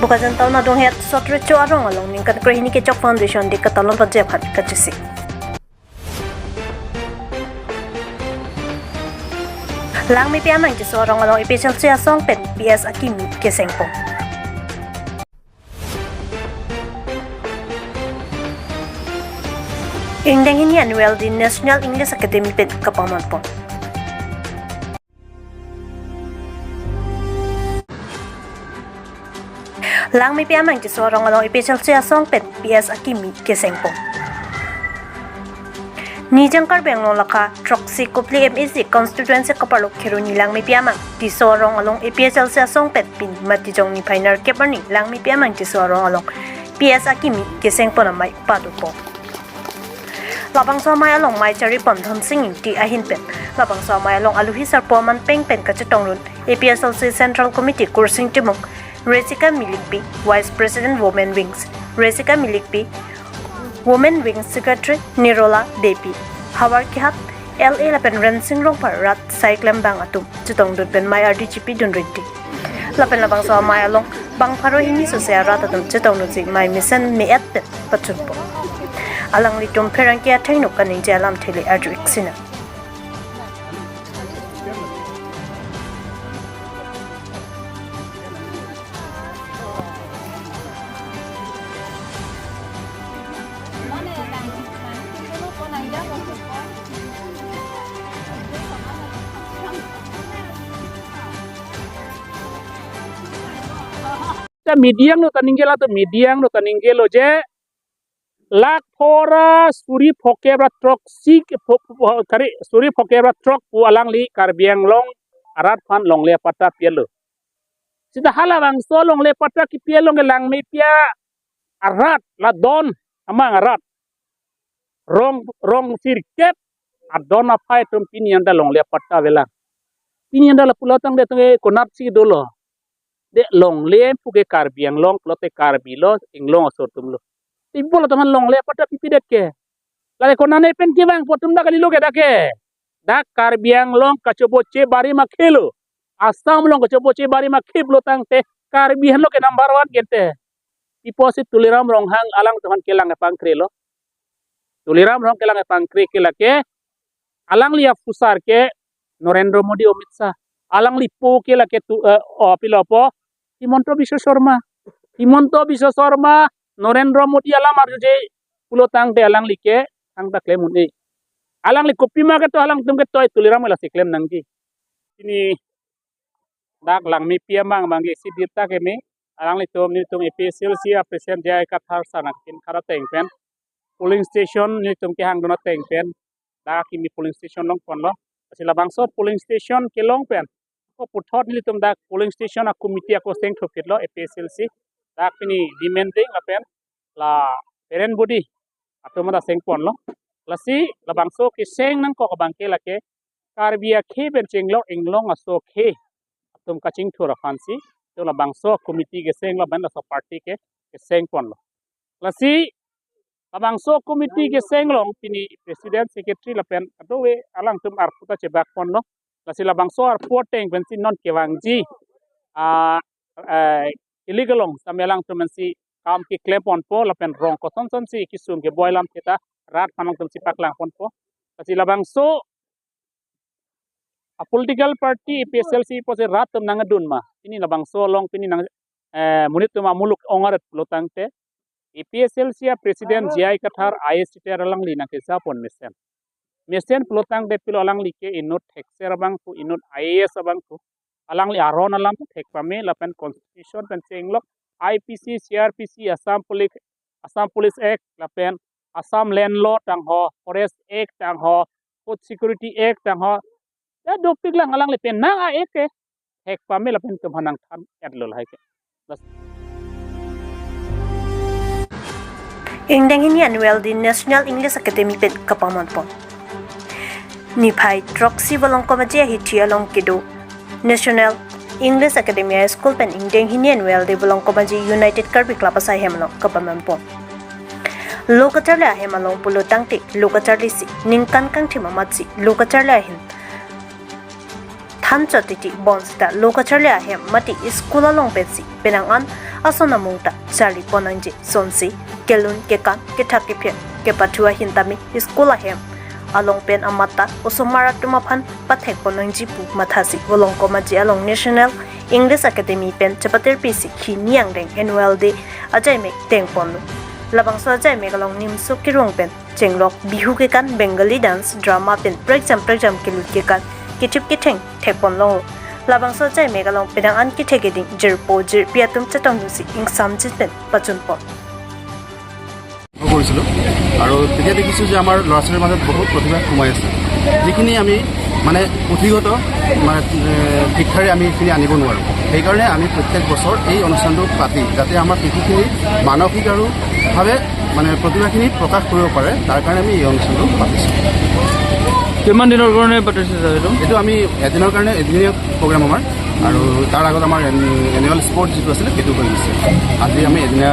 Bukajan tau na dong het sotre cho arong along ning kan krehini ke chok foundation de katalon pa jephat kachisi. Lang mi piamang ji so arong along ipechal sia song pen PS akimi ke sengpo. Indeng ini annual di National English Academy pen kapaman po. Lang mi piamang ji so arong along ipechal sia song pen PS akimi ke sengpo. Nijang karbeng laka troksi kupli MEC constituency kapalok kero ni lang mi piamang di so arong along ipechal sia song pen pin mati jong ni final keparni lang mi piamang ji so arong along PS akimi ke sengpo na mai padu po. Labang so mai along mai chari pon thom singing ti ahin pen labang so mai along aluhi sar poman peng pen ka chetong run APSLC Central Committee kursing timong Resika Milikpi Vice President Women Wings Resika Milikpi Women Wings Secretary Nirola Depi Hawar Kihat LA lapen rensing rong par rat cyclem bang atum chetong dut pen mai RDGP dun rinti lapen labang so mai along bang pharo hini so se rat atum chetong dut mai mission me at pen pachun po alang li tum pherang kia thainuk kaning jalam thele arjuik sina mediang no taninggela to mediang no taninggelo je lak fora suri phokebra trok sik thari suri phokebra trok pu alang li karbiang long arat phan long le pata pielo sida hala bang so long le pata ki pielo ngelang me pia arat la don amang arat rong sirkep adona phai tum pinianda long le pata vela pinianda la pulatang de to konat si dolo de long le puke karbiang long plote karbilo inglong asor tumlo timbul teman long le pata pipi deke lale konane pen ki bang potum da kali loge dake dak karbiang long kacoboce bari makhelo asam long kacoboce bari makhiblo tang te karbihan lo ke number 1 gente iposit tuliram rong hang alang teman kelang pangkre lo tuliram rong kelang pangkre ke lake alang liya pusar ke Narendra Modi Amit Shah alang lipo ke lake tu pilopo Himonto Biswa Sharma Narendra Modi alam arjuje pulo tang de alang like tang ta claim unde alang li kopi ma ke to alang tum ke toy tuliram la si claim nangji ini dak lang mi pia mang bangge si dirta ke me alang li tom ni tum APSLC present jai ka thar sanak kin khara teng pen polling station ni tum ke hang dona teng pen dak ki mi polling station long pon lo asila bangso polling station ke long pen ko puthot ni tum dak polling station a committee ko seng thokit lo APSLC dak ini demanding apen la parent body atau mana seng pon lo lasi la bangso ki seng nang ko bangke lake karbia khe ben chenglong inglong aso khe atum kaching thura fansi to la bangso committee ke seng la ban la party ke seng pon lo lasi la bangso committee ke seng long pini president secretary la pen adowe alang tum ar puta che bak pon lo lasi la bangso ar poteng ben sin non ke wangji illegal long samelang tum si kam ki klepon po lapen rong ko son si kisum ke boilam kita rat panong tum si paklang pon po kasi labang so a political party PSLC po se rat tum nangadun ma ini labang so long pini nang munit tum muluk ongaret lotang te PSLC president GI kathar IST lang li na ke sapon mesen pelotang de pilo alang li ke inut hekser bang tu inut IAS bang tu alang li aron alam thek pame lapen constitution pen chenglok IPC, CRPC, Assam Police Act, lapen Assam Land Law tang ho, Forest Act tang ho, Food Security Act tang ho. Ya dopik lang alang lepen nang a ek hek pame lapen tum hanang tham adlol hai ke. Indeng ini annual di National English Academy pen kapaman po. Ni phai troksi bolong komaje hitia long kido National English Academy School pen indeng hini annual de bolong komaji United Karbi Club asai hemlo kapaman po. Lokatarla hemalong pulo tangti lokatarli si ningkan kang thima matsi lokatarla hin than chatiti bonsita lokacharlia hem mati iskula long pensi penangan asona mungta charli ponanji sonsi kelun kekan ketakiphe ke patua hintami iskula hem along pen amata osomara tumaphan pathek ponanji pu mathasi golong komaji along national english academy pen chapater pc khiniang reng annual day ajai me teng ponu labang so ajai me galong nimsu kirong pen chenglok bihu ke kan bengali dance drama pen program kilut ke kan kitip kiteng thepon long labang so jai megalong pedang an kithe ding jirpo jir piatum chatong si ing samjit pen pachun po কৰিছিলোঁ আৰু তেতিয়া দেখিছোঁ যে আমাৰ ল'ৰা ছোৱালীৰ মাজত বহুত প্ৰতিভা সোমাই আছে যিখিনি আমি মানে পুথিগত মানে শিক্ষাৰে আমি এইখিনি আনিব নোৱাৰোঁ সেইকাৰণে আমি প্ৰত্যেক বছৰ এই অনুষ্ঠানটো পাতি যাতে আমাৰ শিশুখিনি মানসিক আৰু ভাৱে মানে প্ৰতিভাখিনি প্ৰকাশ কৰিব পাৰে তাৰ কাৰণে আমি এই অনুষ্ঠানটো পাতিছোঁ কিমান দিনৰ কাৰণে পাতিছে এইটো আমি এদিনৰ কাৰণে এদিনীয়া প্ৰগ্ৰাম আমাৰ আৰু তাৰ আগত আমাৰ এনুৱেল স্পৰ্টছ যিটো আছিলে সেইটো হৈ গৈছে আজি আমি এদিনীয়া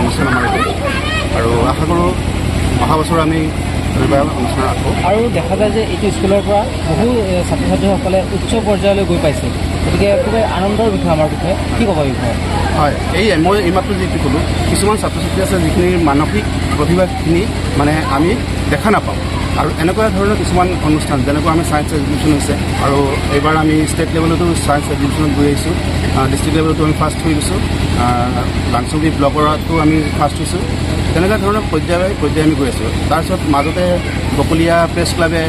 অনুষ্ঠান আমাৰ এইটো আৰু আশা কৰোঁ অহা বছৰ আমি অনুষ্ঠান ৰাখোঁ আৰু দেখা যায় যে এইটো স্কুলৰ পৰা বহু ছাত্ৰ ছাত্ৰীসকলে উচ্চ পৰ্যায়লৈ গৈ পাইছে গতিকে খুবেই আনন্দৰ বিষয় আমাৰ বিষয়ে কি ক'ব বিষয়ে হয় মই এইমাত্ৰ যিটো ক'লোঁ কিছুমান ছাত্ৰ ছাত্ৰী আছে যিখিনিৰ মানসিক প্ৰতিভাখিনি মানে আমি দেখা নাপাওঁ আৰু এনেকুৱা ধৰণৰ কিছুমান অনুষ্ঠান যেনেকুৱা আমি ছায়েন্স এক্সিবিশ্যন হৈছে আৰু এইবাৰ আমি ষ্টেট লেভেলতো ছায়েন্স এক্সিবিশ্যনত গৈ আহিছোঁ ডিষ্ট্ৰিক্ট লেভেলতো আমি ফাৰ্ষ্ট হৈ গৈছোঁ লাংচুগুৰি ব্লকতো আমি ফাৰ্ষ্ট হৈছোঁ তেনেকুৱা ধৰণৰ পৰ্যায় আমি গৈ আছোঁ তাৰপিছত মাজতে বকলীয়া প্ৰেছ ক্লাবে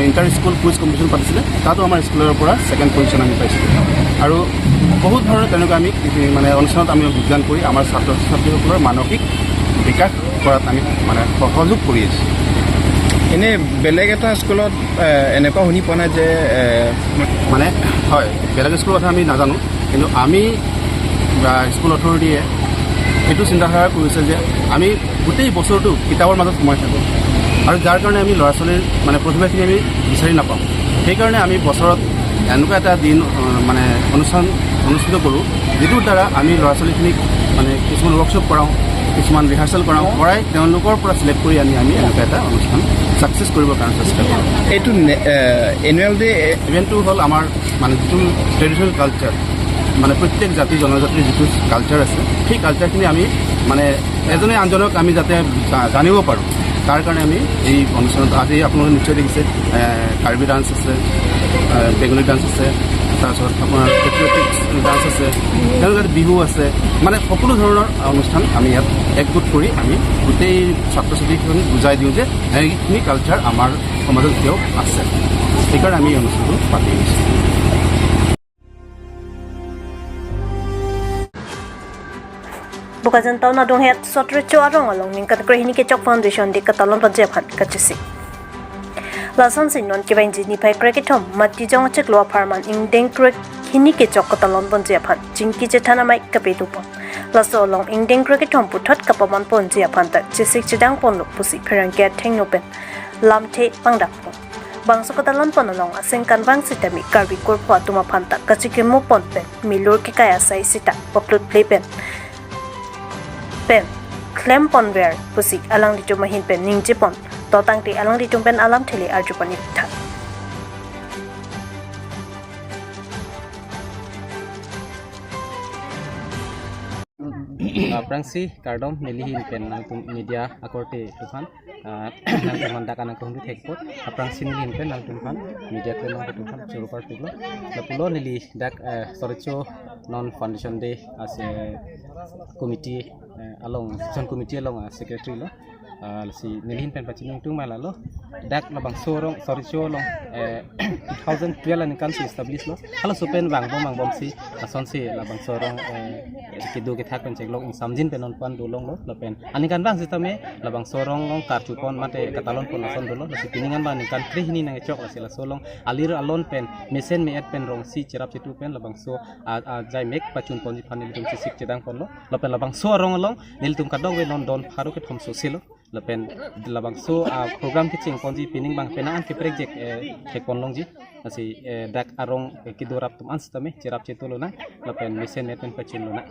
ইণ্টাৰ স্কুল কুইজ কম্পিটিশ্যন পাতিছিলে তাতো আমাৰ স্কুলৰ পৰা ছেকেণ্ড পজিশ্যন আমি পাইছিলোঁ আৰু বহুত ধৰণৰ তেনেকুৱা আমি মানে অনুষ্ঠানত আমি যোগদান কৰি আমাৰ ছাত্ৰ ছাত্ৰীসকলৰ মানসিক বিকাশ কৰাত আমি মানে সহযোগ কৰি আছোঁ এনেই বেলেগ এটা স্কুলত এনেকুৱা শুনি পোৱা নাই যে মানে হয় বেলেগ স্কুলৰ কথা আমি নাজানো কিন্তু আমি স্কুল অথৰিটিয়ে এইটো চিন্তাধাৰা কৰিছে যে আমি গোটেই বছৰটো কিতাপৰ মাজত সোমাই থাকোঁ আৰু যাৰ কাৰণে আমি ল'ৰা ছোৱালীৰ মানে প্ৰতিভাখিনি আমি বিচাৰি নাপাওঁ সেইকাৰণে আমি বছৰত এনেকুৱা এটা দিন মানে অনুষ্ঠান অনুষ্ঠিত কৰোঁ যিটোৰ দ্বাৰা আমি ল'ৰা ছোৱালীখিনিক মানে কিছুমান ৱৰ্কশ্বপ কৰাওঁ কিছুমান ৰিহাৰ্চেল কৰাই তেওঁলোকৰ পৰা চিলেক্ট কৰি আমি এনেকুৱা এটা অনুষ্ঠান ছাকচেছ কৰিবৰ কাৰণে চেষ্টা কৰোঁ এইটো এনুৱেল ডে ইভেণ্টটো হ'ল আমাৰ মানে যিটো ট্ৰেডিশ্যনেল কালচাৰ মানে প্ৰত্যেক জাতি জনজাতিৰ যিটো কালচাৰ আছে সেই কালচাৰখিনি আমি মানে এজনে আনজনক আমি যাতে জানিব পাৰোঁ তাৰ কাৰণে আমি এই অনুষ্ঠানত আজি আপোনালোকে নিশ্চয় দেখিছে কাৰ্বি ডান্স আছে বেংগলী ডান্স আছে তাৰপিছত আপোনাৰ পেট্ৰিয়টিক ডান্স আছে তেনেকুৱা বিহু আছে মানে সকলো ধৰণৰ অনুষ্ঠান আমি ইয়াত একগোট কৰি আমি গোটেই ছাত্ৰ ছাত্ৰীখিনিক বুজাই দিওঁ যে এইখিনি কালচাৰ আমাৰ সমাজত এতিয়াও আছে সেইকাৰণে আমি এই অনুষ্ঠানটো পাতি আহিছোঁ bukajan taw na dong het sotre cho arong along ning kat krehini ke chok foundation de katalon pa jephan kachisi lasan sinon ke bain jini pai kreke thom mati jong chek lo farman ing deng krek hini ke chok katalon pon jephan jingki je thana mai kape tu pon laso long ing deng kreke thom puthot kapaman pon jephan ta chisik chidang pon lo pusi pherang ke theng no pen lamthe pangdak pon bangso katalon pon along aseng kan bang sitami karbi kor pho tuma phanta kachike mo pon pen milor ke kaya sai sita poplut play pen pen klem pon ver pusi alang di mahin pen ningji pon totang ti alang di pen alam theli arju pani tha Prangsi kardom nelihin pen nang media akorte tufan nang manda kana ko hundu thekpot prangsi nelihin pen nang tufan media ko nang tufan churu par piglo lapulo neli dak sorcho non foundation de ase committee along son committee along secretary lo si nelihin pen pachin tung malalo dak labang sorong sorcho long 2012 ani kan si establish lo halo sopen bang bom si son si labang sorong kidu ke thak pen cheklong in samjin pen on pan dolong lo lapen ani kan bang sistame labang sorong long karchu pon mate katalon pon son dolo si piningan ban kan tri hini nang chok asila solong alir alon pen mesen me et pen rong si cherap chitu pen labang so jai mek pachun pon ji phanil tum si sik chedang pon lo lapen labang so rong along nil tum kadong we non don pharu ke thom so silo lapen labang so program ke ching pon ji pining bang penaan ke project ke pon long ji asi dak arong kidorap tum ans tame cherap chitu lo na lapen mesen me pen pachun lo na